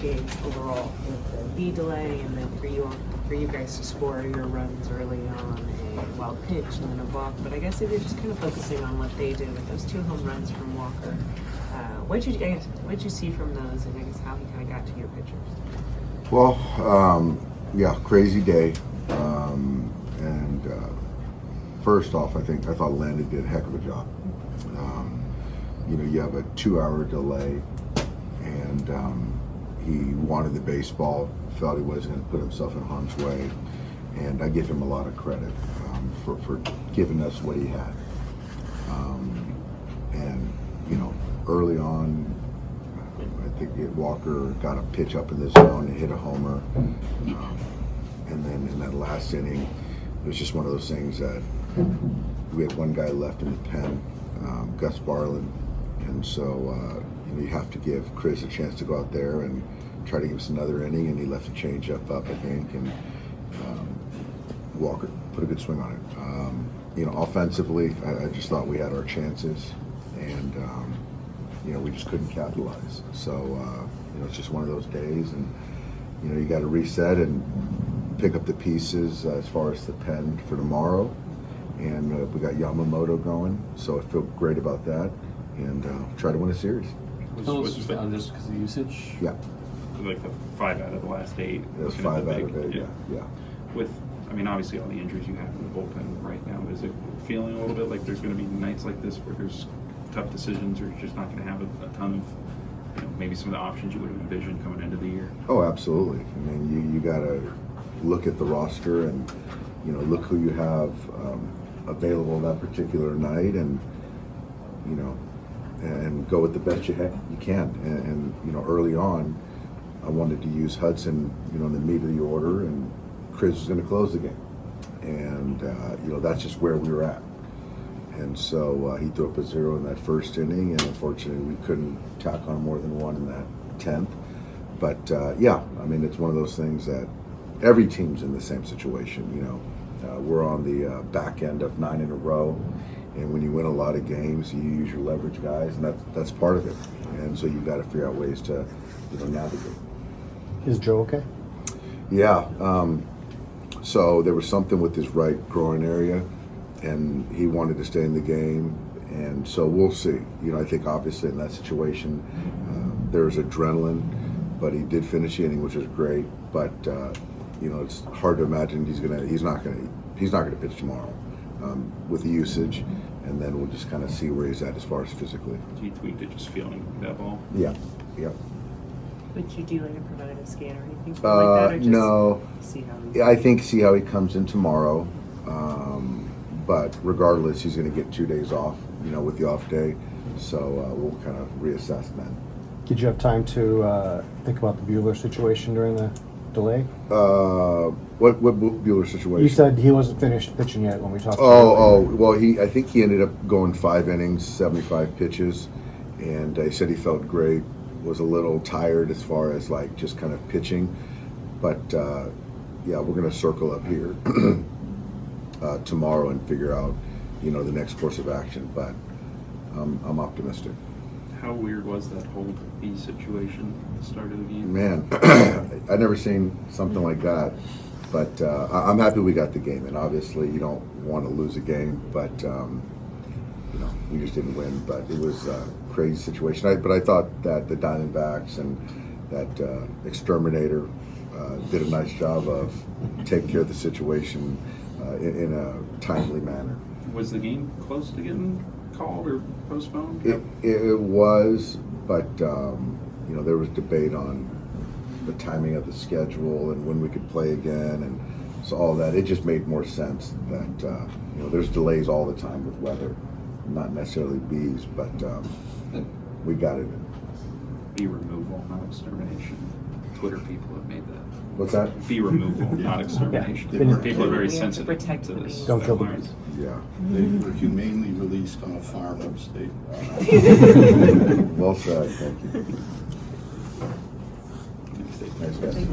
game overall with the delay, and then for you guys to score your runs early on a wild pitch and then a walk. But I guess if you're just kind of focusing on what they did with those 2 home runs from Walker, what did you see from those, and I guess how he kind of got to your pitchers? Well, yeah, crazy day. First off, I thought Landon did a heck of a job. You have a 2-hour delay, and he wanted the baseball, felt he wasn't going to put himself in harm's way, and I give him a lot of credit for giving us what he had. Early on, I think Walker got a pitch up in the zone and hit a homer, and then in that last inning, it was just one of those things that we had one guy left in the pen, Gus Barlin, and so you have to give Chris a chance to go out there and try to give us another inning, and he left a change up, I think, and Walker put a good swing on it. Offensively, I just thought we had our chances, and we just couldn't capitalize. So it's just one of those days, and you got to reset and pick up the pieces as far as the pen for tomorrow. And we got Yamamoto going, so I feel great about that, and try to win a series. Was just because of usage? Yeah. Like the 5 out of the last 8. It was 5 out of 8, yeah. With, obviously all the injuries you have in the bullpen right now, is it feeling a little bit like there's going to be nights like this where there's tough decisions, or you're just not going to have a ton of, maybe some of the options you would have envisioned coming into the year? Oh, absolutely. I mean, you got to look at the roster and, look who you have available that particular night, and, and go with the best you can. And early on, I wanted to use Hudson, in the meat of the order, and Chris was going to close the game. And, that's just where we were at. And so he threw up a 0 in that first inning, and unfortunately we couldn't tack on more than 1 in that 10th. But it's one of those things that every team's in the same situation. We're on the back end of 9 in a row, and when you win a lot of games, you use your leverage guys, and that's part of it. And so you've got to figure out ways to navigate. Is Joe okay? Yeah. So there was something with his right groin area, and he wanted to stay in the game, and so we'll see. I think obviously in that situation, there's adrenaline, but he did finish the inning, which is great. But it's hard to imagine he's not gonna pitch tomorrow with the usage, and then we'll just kind of see where he's at as far as physically. He tweaked it just feeling that ball? Yeah. Would you do like a preventative scan or anything like that, or just no. See how he comes in tomorrow. But regardless, he's going to get 2 days off, with the off day. So we'll kind of reassess then. Did you have time to think about the Buehler situation during the delay? What Buehler situation? You said he wasn't finished pitching yet when we talked. Well, I think he ended up going 5 innings, 75 pitches, and he said he felt great. Was a little tired as far as just kind of pitching, but we're going to circle up here tomorrow and figure out, the next course of action. But I'm optimistic. How weird was that whole B situation at the start of the game? Man, I've never seen something like that. But I'm happy we got the game, and obviously you don't want to lose a game, but we just didn't win. But it was a crazy situation. But I thought that the Diamondbacks and that exterminator did a nice job of taking care of the situation in a timely manner. Was the game close to getting called or postponed? It was, but there was debate on the timing of the schedule and when we could play again, and so all that. It just made more sense that there's delays all the time with weather, not necessarily bees, but we got it. Bee removal, not extermination. Twitter people have made that. What's that? Bee removal, not extermination. Yeah. People are very We have to sensitive protect to the this. bees. Don't kill the Lines. bees. Yeah. They were humanely released on a farm upstate. Well said. Thank you. Nice guys.